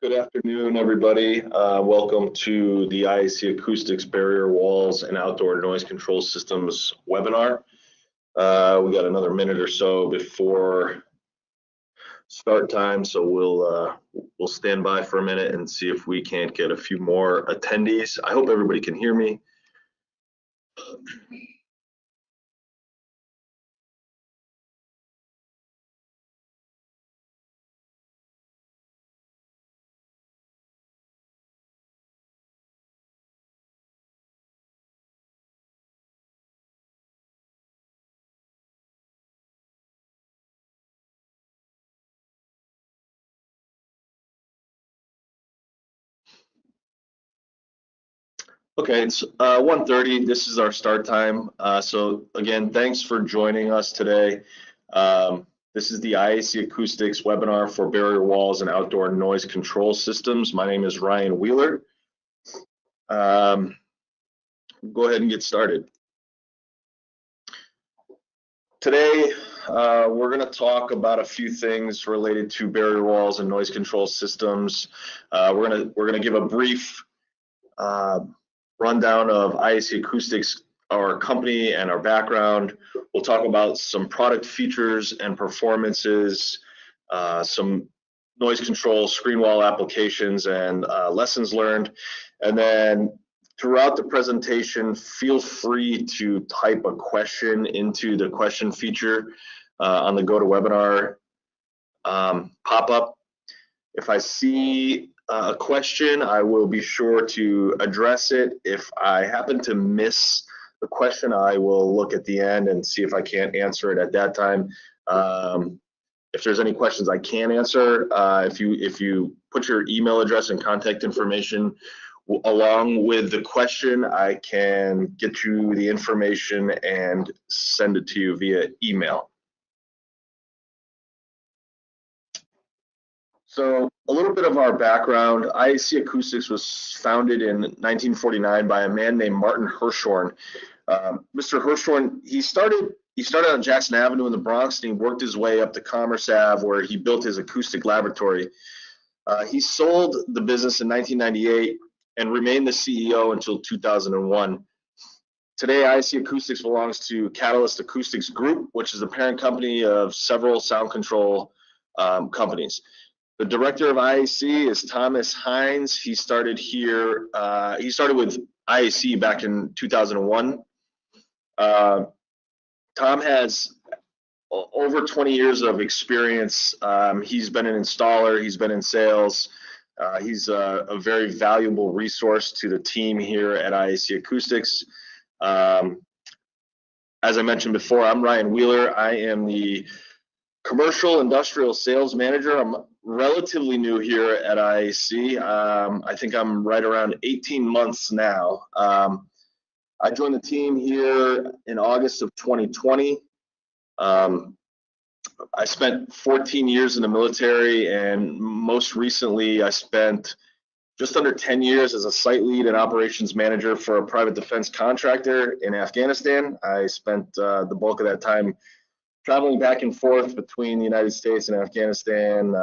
Good afternoon, everybody. Welcome to the IAC Acoustics Barrier Walls and Outdoor Noise Control Systems webinar. We got another minute or so before start time, so we'll stand by for a minute and see if we can't get a few more attendees. I hope everybody can hear me. Okay, it's 1:30. This is our start time. So again, thanks for joining us today. This is the IAC Acoustics webinar for barrier walls and outdoor noise control systems. My name is Ryan Wheeler. Go ahead and get started. Today, we're going to talk about a few things related to barrier walls and noise control systems. We're gonna give a brief rundown of IAC Acoustics, our company, and our background. We'll talk about some product features and performances, some noise control screen wall applications, and lessons learned. And then throughout the presentation, feel free to type a question into the question feature on the GoToWebinar pop-up. If I see a question, I will be sure to address it. If I happen to miss the question, I will look at the end and see if I can't answer it at that time. If there's any questions I can answer, if you put your email address and contact information along with the question, I can get you the information and send it to you via email. So a little bit of our background. IAC Acoustics was founded in 1949 by a man named Martin Hirschhorn. Mr. Hirschhorn, he started on Jackson Avenue in the Bronx, and he worked his way up to Commerce Ave, where he built his acoustic laboratory. He sold the business in 1998 and remained the CEO until 2001. Today, IAC Acoustics belongs to Catalyst Acoustics Group, which is the parent company of several sound control companies. The director of IAC is Thomas Hines. He started here. He started with IAC back in 2001. Tom has over 20 years of experience. He's been an installer. He's been in sales. He's a very valuable resource to the team here at IAC Acoustics. As I mentioned before, I'm Ryan Wheeler. I am the commercial industrial sales manager. I'm relatively new here at IAC. I think I'm right around 18 months now. I joined the team here in August of 2020. I spent 14 years in the military, and most recently I spent just under 10 years as a site lead and operations manager for a private defense contractor in Afghanistan. I spent the bulk of that time traveling back and forth between the United States and Afghanistan.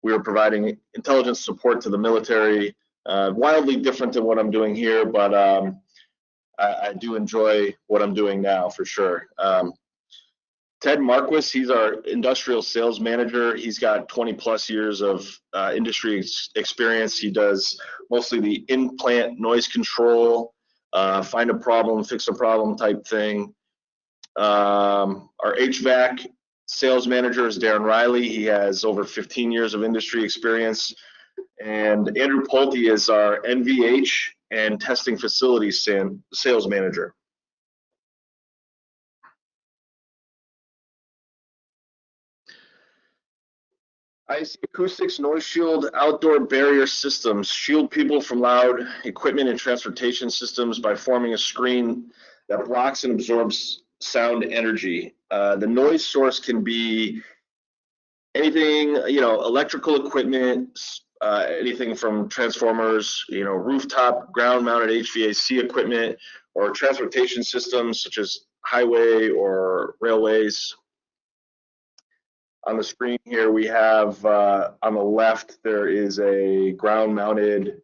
We were providing intelligence support to the military, wildly different than what I'm doing here, but I do enjoy what I'm doing now for sure. Ted Marquis, he's our industrial sales manager. He's got 20 plus years of industry experience. He does mostly the in-plant noise control, find a problem, fix a problem type thing. Our HVAC sales manager is Darren Riley. He has over 15 years of industry experience. And Andrew Pulte is our NVH and testing facilities sales manager. IAC Acoustics Noishield outdoor barrier systems shield people from loud equipment and transportation systems by forming a screen that blocks and absorbs sound energy. The noise source can be anything, electrical equipment, anything from transformers, rooftop, ground-mounted HVAC equipment, or transportation systems such as highway or railways. On the screen here, we have on the left, there is a ground mounted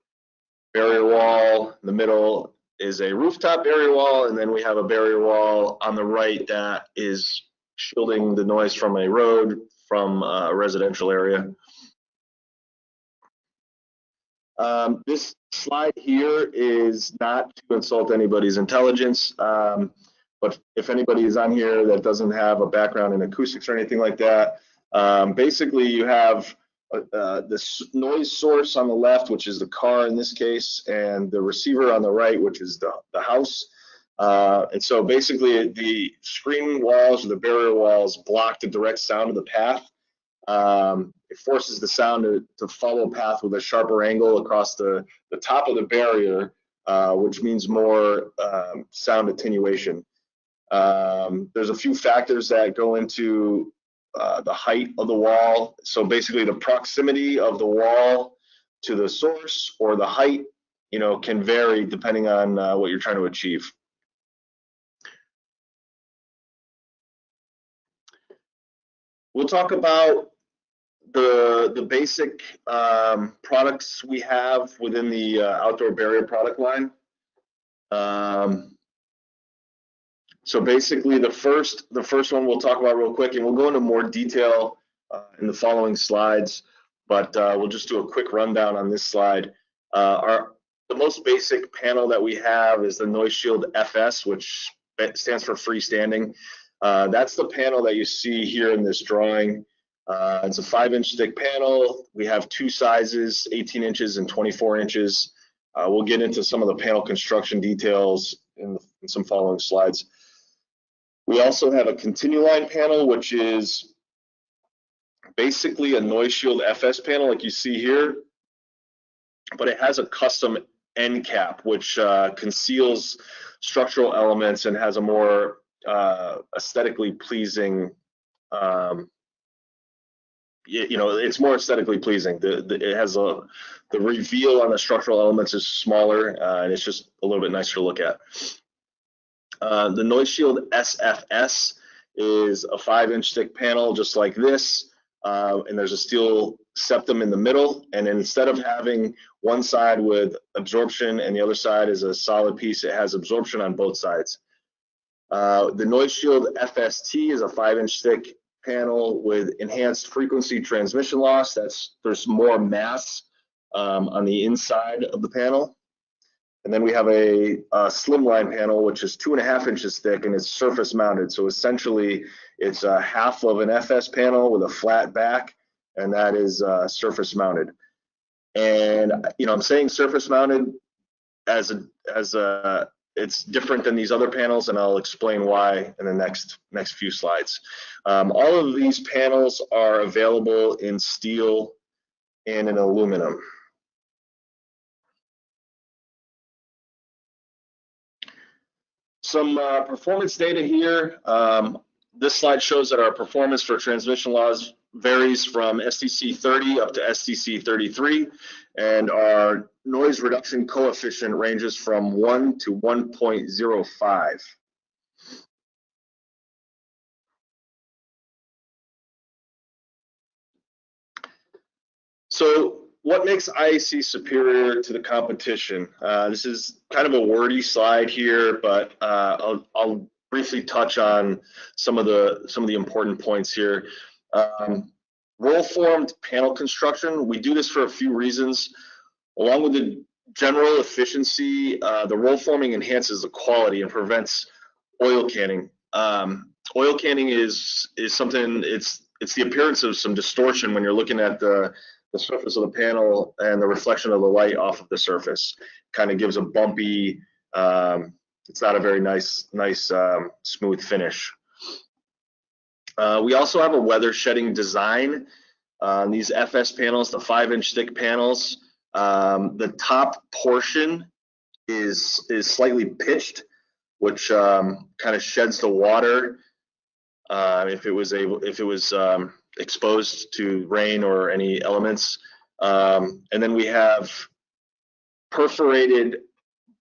barrier wall. In the middle is a rooftop barrier wall, and then we have a barrier wall on the right that is shielding the noise from a road, from a residential area. This slide here is not to insult anybody's intelligence, but if anybody is on here that doesn't have a background in acoustics or anything like that, basically you have this noise source on the left, which is the car in this case, and the receiver on the right, which is the house. And so basically the screen walls or the barrier walls block the direct sound of the path. It forces the sound to follow a path with a sharper angle across the top of the barrier, which means more sound attenuation. There's a few factors that go into the height of the wall. So basically the proximity of the wall to the source or the height, can vary depending on what you're trying to achieve. We'll talk about the basic products we have within the outdoor barrier product line. So basically the first one we'll talk about real quick, and we'll go into more detail in the following slides, but we'll just do a quick rundown on this slide. The most basic panel that we have is the Noishield FS, which stands for freestanding. That's the panel that you see here in this drawing. It's a 5-inch thick panel. We have two sizes, 18 inches and 24 inches. We'll get into some of the panel construction details in some following slides. We also have a Continuline panel, which is basically a Noishield FS panel like you see here, but it has a custom end cap, which conceals structural elements and has a more aesthetically pleasing, it's more aesthetically pleasing. It has the reveal on the structural elements is smaller, and it's just a little bit nicer to look at. The Noishield SFS is a 5-inch thick panel just like this, and there's a steel septum in the middle, and instead of having one side with absorption and the other side is a solid piece, it has absorption on both sides. The Noishield FST is a 5-inch thick panel with enhanced frequency transmission loss. There's more mass on the inside of the panel. And then we have a Slimline panel, which is 2.5 inches thick, and it's surface mounted. So essentially, it's a half of an FS panel with a flat back, and that is surface mounted. And I'm saying surface mounted as it's different than these other panels, and I'll explain why in the next few slides. All of these panels are available in steel and in aluminum. Some performance data here. This slide shows that our performance for transmission laws varies from STC 30 up to STC 33, and our noise reduction coefficient ranges from 1 to 1.05. So what makes IAC superior to the competition? This is kind of a wordy slide here, but I'll briefly touch on some of the important points here. Roll-formed panel construction. We do this for a few reasons. Along with the general efficiency, the roll forming enhances the quality and prevents oil canning. Oil canning is something. It's the appearance of some distortion when you're looking at the surface of the panel and the reflection of the light off of the surface. Kind of gives a bumpy, it's not a very nice smooth finish. We also have a weather shedding design on these FS panels, the 5-inch thick panels. The top portion is slightly pitched, which kind of sheds the water if it was exposed to rain or any elements. And then we have perforated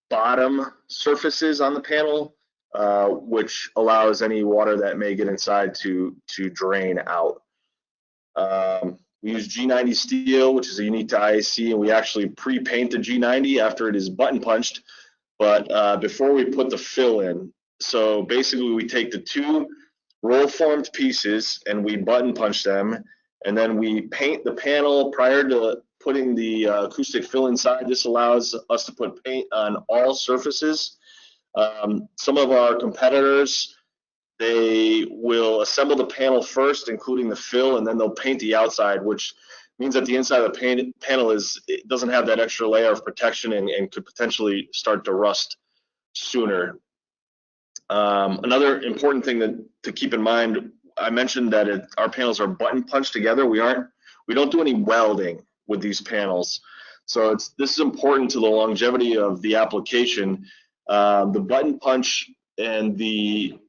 bottom surfaces on the panel, which allows any water that may get inside to drain out. We use G90 steel, which is unique to IAC, and we actually pre-paint the G90 after it is button punched, but before we put the fill in. So basically we take the two roll formed pieces and we button punch them, and then we paint the panel prior to putting the acoustic fill inside. This allows us to put paint on all surfaces. Some of our competitors, they will assemble the panel first, including the fill, and then they'll paint the outside, which means that the inside of the panel it doesn't have that extra layer of protection and could potentially start to rust sooner. Another important thing to keep in mind, I mentioned that our panels are button punched together. We don't do any welding with these panels, so this is important to the longevity of the application. The button punch and the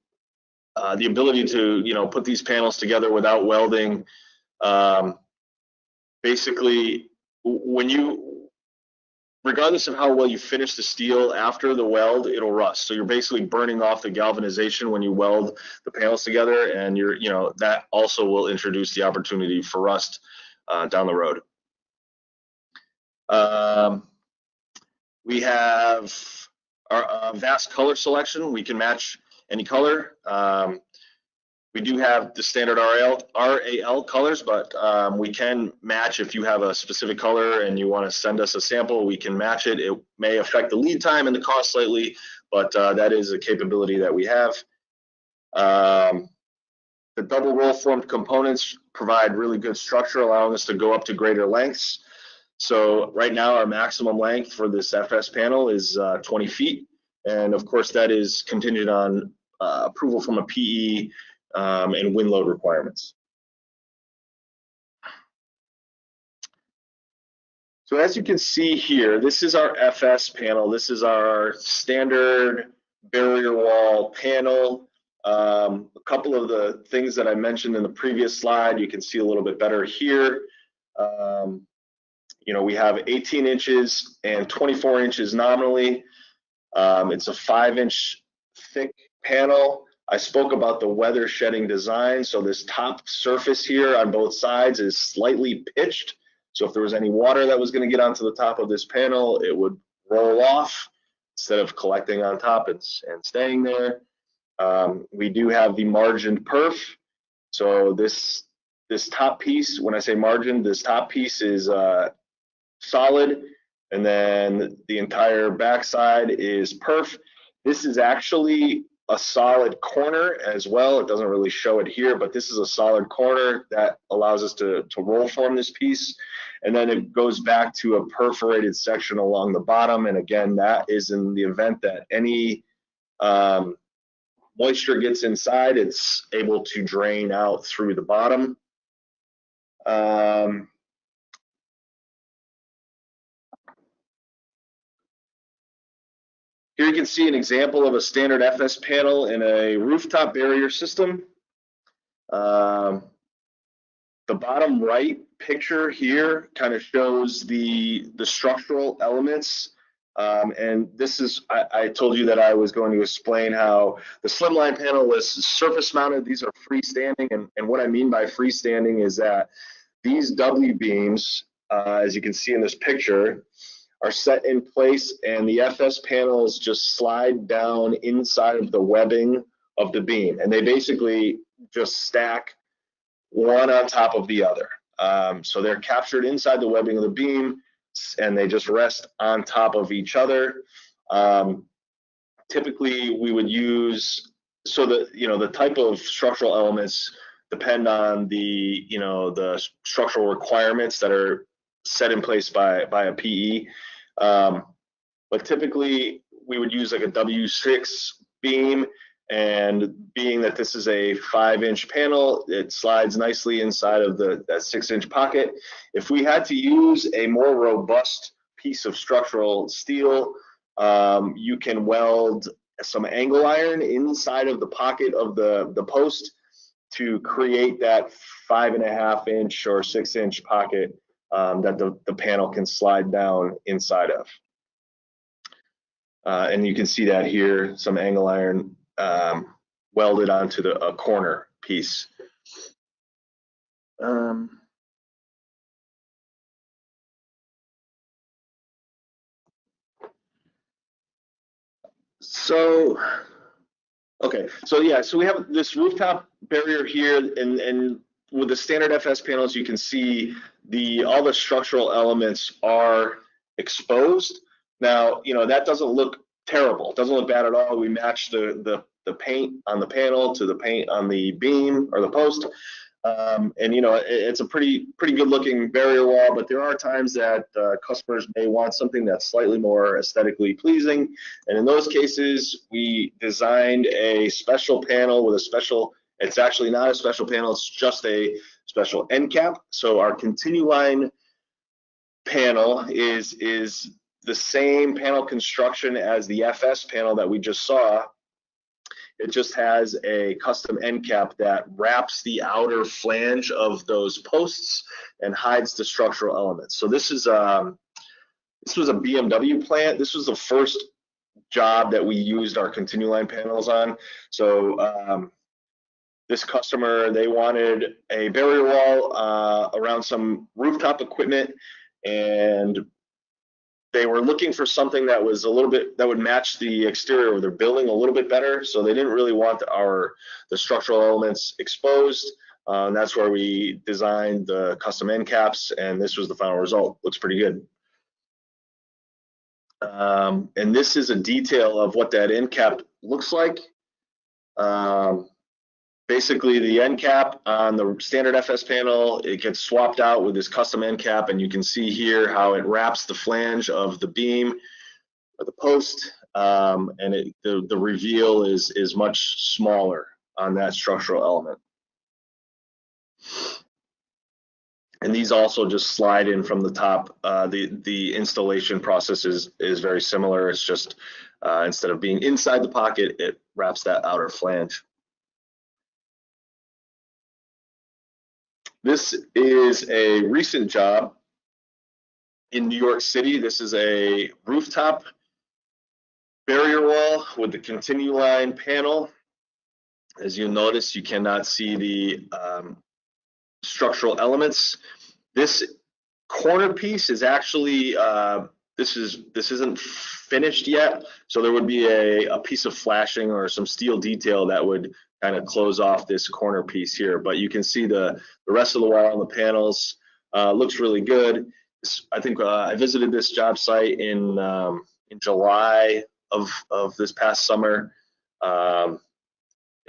ability to put these panels together without welding, basically regardless of how well you finish the steel after the weld, it'll rust. So you're basically burning off the galvanization when you weld the panels together, and that also will introduce the opportunity for rust down the road. We have our vast color selection. We can match any color. We do have the standard RAL colors, but we can match if you have a specific color and you want to send us a sample, we can match it. It may affect the lead time and the cost slightly, but that is a capability that we have. The double roll formed components provide really good structure, allowing us to go up to greater lengths. So right now our maximum length for this FS panel is 20 feet. And of course that is contingent on approval from a PE and wind load requirements. So as you can see here, this is our FS panel. This is our standard barrier wall panel. A couple of the things that I mentioned in the previous slide, you can see a little bit better here. We have 18 inches and 24 inches nominally. It's a 5-inch thick panel. I spoke about the weather shedding design. So this top surface here on both sides is slightly pitched. So if there was any water that was going to get onto the top of this panel, it would roll off instead of collecting on top and staying there. We do have the margined perf. So this top piece, when I say margin, this top piece is solid, and then the entire backside is perf. This is actually a solid corner as well. It doesn't really show it here, but this is a solid corner that allows us to roll form this piece. And then it goes back to a perforated section along the bottom. And again, that is in the event that any moisture gets inside, it's able to drain out through the bottom. Here you can see an example of a standard FS panel in a rooftop barrier system. The bottom right picture here kind of shows the structural elements. And this is, I told you that I was going to explain how the Slimline panel was surface mounted. These are freestanding. And what I mean by freestanding is that these W beams, as you can see in this picture, are set in place, and the FS panels just slide down inside of the webbing of the beam, and they basically just stack one on top of the other. So they're captured inside the webbing of the beam, and they just rest on top of each other. Typically, we would use, so that the type of structural elements depend on the the structural requirements that are set in place by a PE. But typically we would use like a W6 beam, and being that this is a 5-inch panel, it slides nicely inside of that 6-inch pocket. If we had to use a more robust piece of structural steel, you can weld some angle iron inside of the pocket of the post to create that 5.5-inch or 6-inch pocket that the panel can slide down inside of. And you can see that here, some angle iron welded onto a corner piece. So, okay, so yeah, so we have this rooftop barrier here, and with the standard FS panels, you can see all the structural elements are exposed. Now, that doesn't look terrible. It doesn't look bad at all. We match the paint on the panel to the paint on the beam or the post. And it's a pretty good looking barrier wall, but there are times that customers may want something that's slightly more aesthetically pleasing. And in those cases, we designed a special panel with a special, it's actually not a special panel, it's just a special end cap. So our Continuline panel is the same panel construction as the FS panel that we just saw. It just has a custom end cap that wraps the outer flange of those posts and hides the structural elements. So this was a BMW plant. This was the first job that we used our Continuline panels on. So this customer, they wanted a barrier wall around some rooftop equipment, and they were looking for something that was a little bit, that would match the exterior of their building a little bit better. So they didn't really want the structural elements exposed. That's where we designed the custom end caps, and this was the final result. Looks pretty good. And this is a detail of what that end cap looks like. Basically, the end cap on the standard FS panel, it gets swapped out with this custom end cap, and you can see here how it wraps the flange of the beam or the post, and the reveal is much smaller on that structural element. And these also just slide in from the top. The installation process is very similar. It's just instead of being inside the pocket, it wraps that outer flange. This is a recent job in New York City. This is a rooftop barrier wall with the Continuline panel. As you'll notice, you cannot see the structural elements. This corner piece is actually, this isn't finished yet, so there would be a piece of flashing or some steel detail that would kind of close off this corner piece here. But you can see the rest of the wall on the panels looks really good. I think I visited this job site in July of this past summer and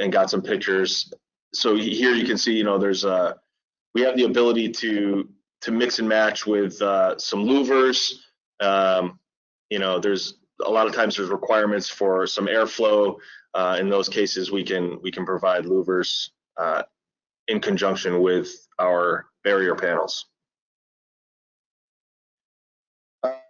got some pictures. So here you can see, we have the ability to mix and match with some louvers. There's a lot of times there's requirements for some airflow. In those cases, we can provide louvers in conjunction with our barrier panels.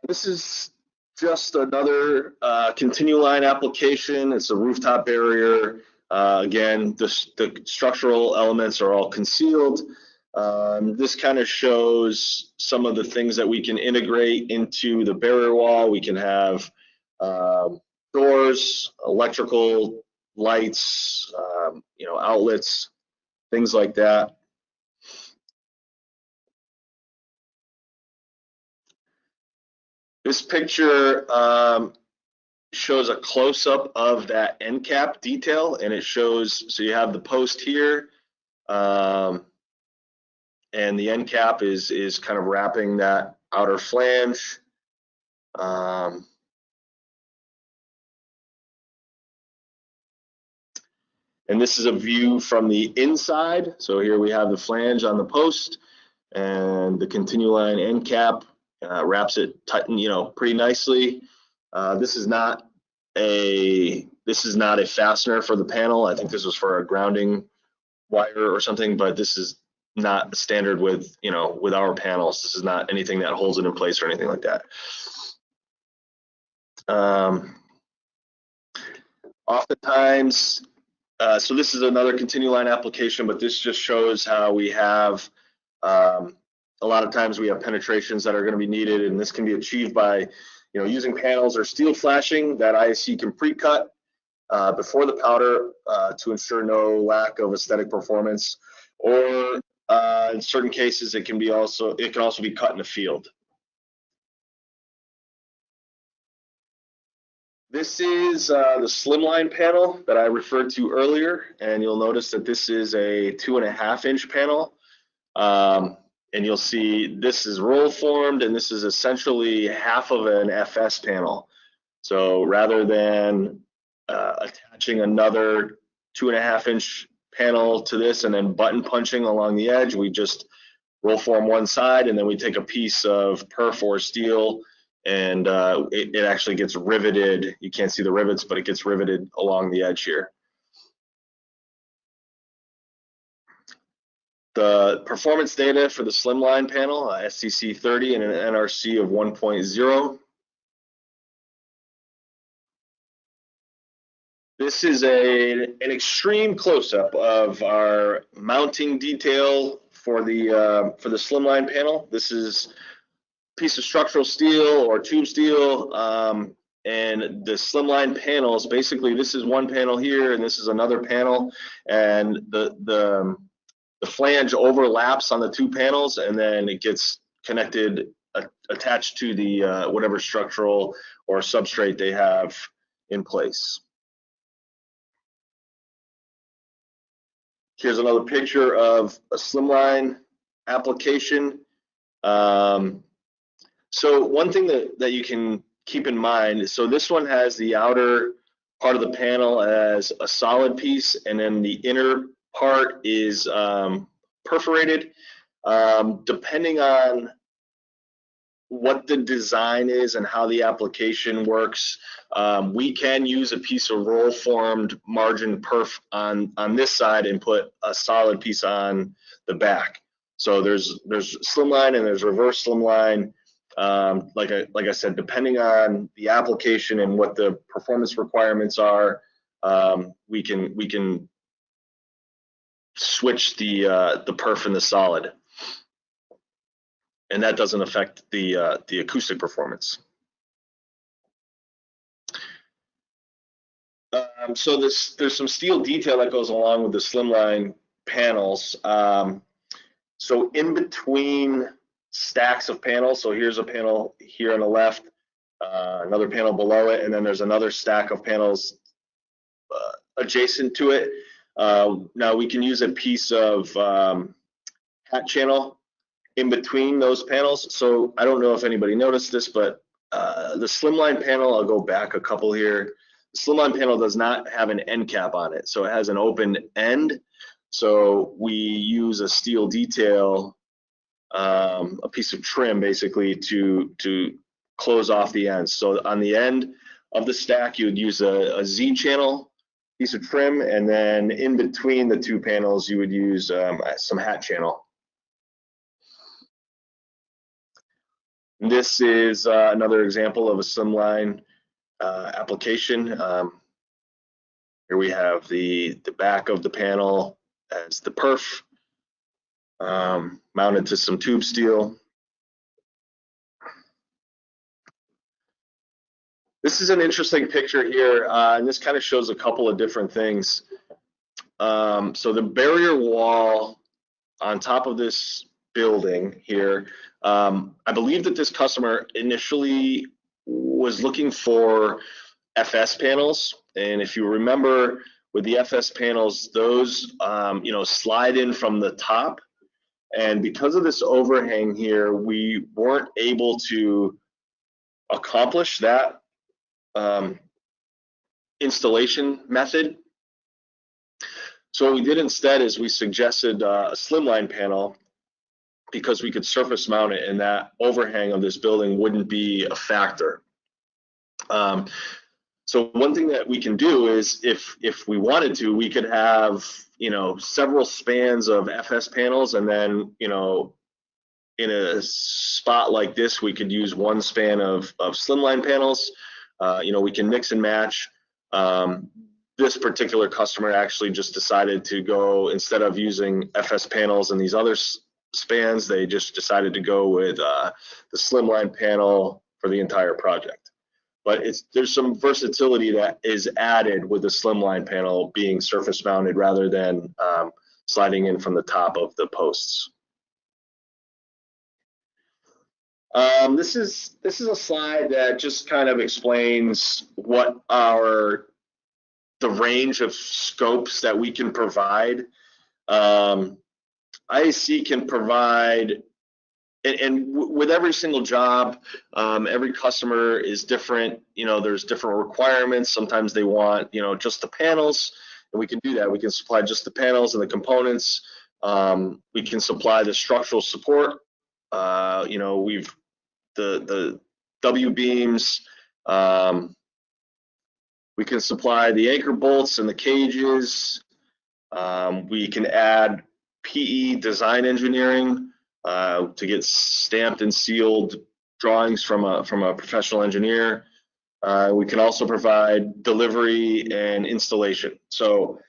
This is just another Continuline application. It's a rooftop barrier. Again, the structural elements are all concealed. This kind of shows some of the things that we can integrate into the barrier wall. We can have doors, electrical lights, outlets, things like that. This picture shows a close-up of that end cap detail, and it shows, so you have the post here, and the end cap is kind of wrapping that outer flange. And this is a view from the inside. So here we have the flange on the post, and the Continuline end cap wraps it tight, pretty nicely. This is not a fastener for the panel. I think this was for a grounding wire or something, but this is not standard with our panels. This is not anything that holds it in place or anything like that. Oftentimes, so this is another Continuline application, but this just shows how we have a lot of times we have penetrations that are going to be needed, and this can be achieved by using panels or steel flashing that IAC can pre-cut before the powder to ensure no lack of aesthetic performance, or In certain cases, it can also be cut in the field. This is the Slimline panel that I referred to earlier, and you'll notice that this is a 2.5-inch panel. And you'll see this is roll formed, and this is essentially half of an FS panel. So rather than attaching another 2.5-inch panel to this and then button punching along the edge, we just roll form one side, and then we take a piece of perf or steel, and it actually gets riveted. You can't see the rivets, but it gets riveted along the edge here. The performance data for the Slimline panel, SCC 30 and an NRC of 1.0. This is an extreme close-up of our mounting detail for the Slimline panel. This is a piece of structural steel or tube steel, and the Slimline panels, basically this is one panel here and this is another panel, and the flange overlaps on the two panels, and then it gets connected, attached to the whatever structural or substrate they have in place. Here's another picture of a Slimline application. So one thing that you can keep in mind, so this one has the outer part of the panel as a solid piece, and then the inner part is perforated. Depending on what the design is and how the application works, we can use a piece of roll formed margin perf on this side and put a solid piece on the back. So there's Slimline and there's reverse Slimline. Like I said, depending on the application and what the performance requirements are, we can switch the perf and the solid, and that doesn't affect the acoustic performance. So there's some steel detail that goes along with the Slimline panels. So in between stacks of panels, so here's a panel here on the left, another panel below it, and then there's another stack of panels adjacent to it. Now we can use a piece of hat channel in between those panels. So I don't know if anybody noticed this, but the Slimline panel, I'll go back a couple here. The Slimline panel does not have an end cap on it, so it has an open end. So we use a steel detail, a piece of trim basically to close off the ends. So on the end of the stack, you would use a Z channel piece of trim, and then in between the two panels, you would use some hat channel. This is another example of a Slimline application. Here we have the back of the panel as the perf, mounted to some tube steel. This is an interesting picture here, and this kind of shows a couple of different things. So the barrier wall on top of this building here, I believe that this customer initially was looking for FS panels, and if you remember with the FS panels, those slide in from the top, and because of this overhang here, we weren't able to accomplish that installation method. So what we did instead is we suggested a Slimline panel, because we could surface mount it and that overhang of this building wouldn't be a factor. So one thing that we can do is, if we wanted to, we could have several spans of FS panels, and then in a spot like this, we could use one span of Slimline panels. We can mix and match. This particular customer actually just decided to go, instead of using FS panels and these other spans, they just decided to go with the Slimline panel for the entire project. But there's some versatility that is added with the Slimline panel being surface mounted rather than sliding in from the top of the posts. This is a slide that just kind of explains what the range of scopes that we can provide. IAC can provide, and with every single job, every customer is different. There's different requirements. Sometimes they want, just the panels, and we can do that. We can supply just the panels and the components. We can supply the structural support. We've the W beams. We can supply the anchor bolts and the cages. We can add PE design engineering to get stamped and sealed drawings from a professional engineer. We can also provide delivery and installation. So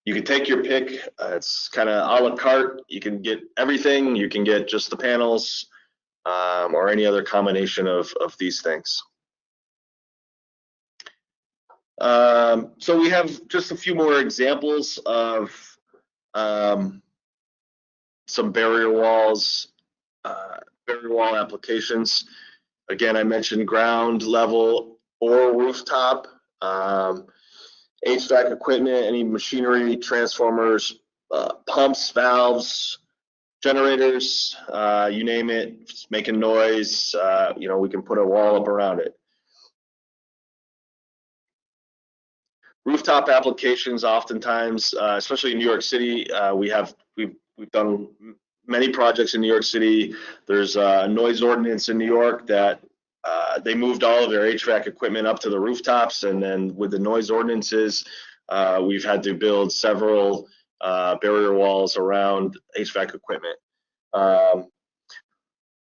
you can take your pick. It's kind of a la carte. You can get everything. You can get just the panels or any other combination of these things. So we have just a few more examples of some barrier wall applications. Again, I mentioned ground level or rooftop, HVAC equipment, any machinery, transformers, pumps, valves, generators, you name it, if it's making noise, we can put a wall up around it. Rooftop applications, oftentimes, especially in New York City, we've done many projects in New York City. There's a noise ordinance in New York that they moved all of their HVAC equipment up to the rooftops, and then with the noise ordinances, we've had to build several barrier walls around HVAC equipment. A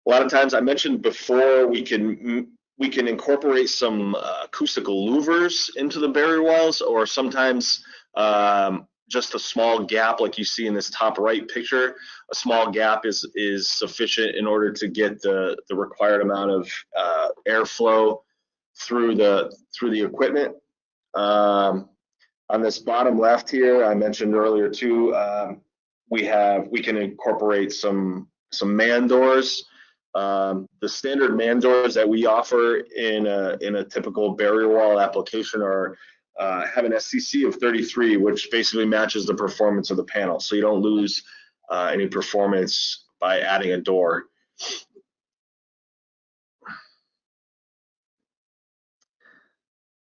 lot of times, I mentioned before, we can incorporate some acoustical louvers into the barrier walls, or sometimes just a small gap like you see in this top right picture. A small gap is sufficient in order to get the required amount of airflow through the equipment. On this bottom left here, I mentioned earlier too, we can incorporate some man doors. The standard man doors that we offer in a typical barrier wall application have an SCC of 33, which basically matches the performance of the panel. So you don't lose any performance by adding a door.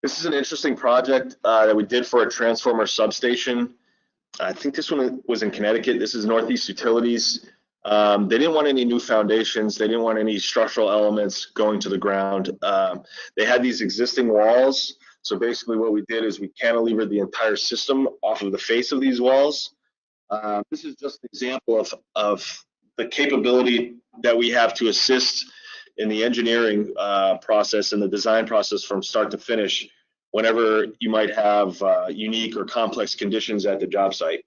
This is an interesting project that we did for a transformer substation. I think this one was in Connecticut. This is Northeast Utilities. They didn't want any new foundations. They didn't want any structural elements going to the ground. They had these existing walls. So basically what we did is we cantilevered the entire system off of the face of these walls. This is just an example of the capability that we have to assist in the engineering process and the design process from start to finish whenever you might have unique or complex conditions at the job site.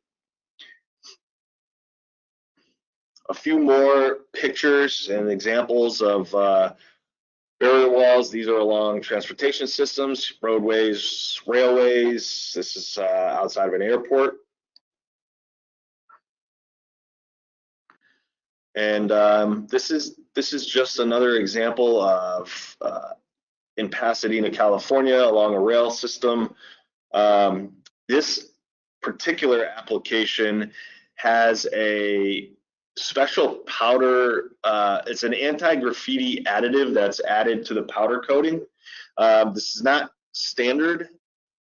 A few more pictures and examples of barrier walls. These are along transportation systems, roadways, railways. This is outside of an airport. And this is just another example of in Pasadena, California, along a rail system. This particular application has a special powder. It's an anti-graffiti additive that's added to the powder coating. This is not standard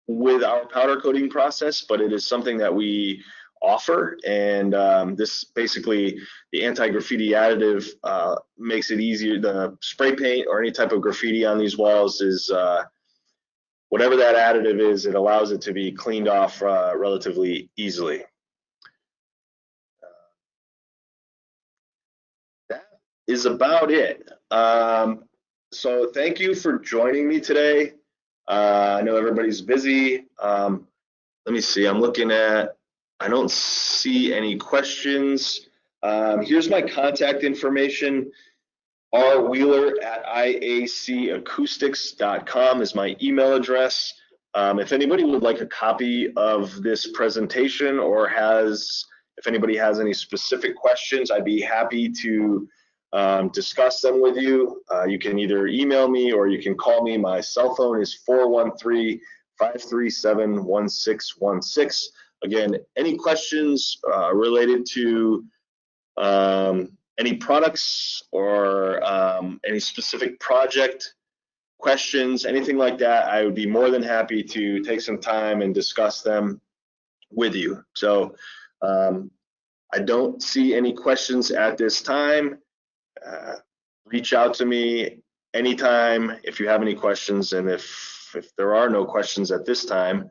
with our powder coating process, but it is something that we offer. And this basically, the anti-graffiti additive makes it easier. The spray paint or any type of graffiti on these walls is whatever that additive is, it allows it to be cleaned off relatively easily. Is about it. So thank you for joining me today. I know everybody's busy. Let me see, I'm looking at, I don't see any questions. Here's my contact information. rwheeler@iacacoustics.com is my email address. If anybody would like a copy of this presentation, or if anybody has any specific questions, I'd be happy to discuss them with you. You can either email me or you can call me. My cell phone is 413-537-1616. Again, any questions related to any products or any specific project questions, anything like that, I would be more than happy to take some time and discuss them with you. So I don't see any questions at this time. Reach out to me anytime if you have any questions, and if there are no questions at this time,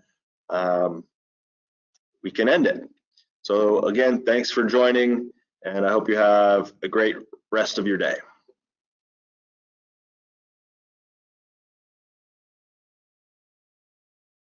we can end it. So again, thanks for joining, and I hope you have a great rest of your day.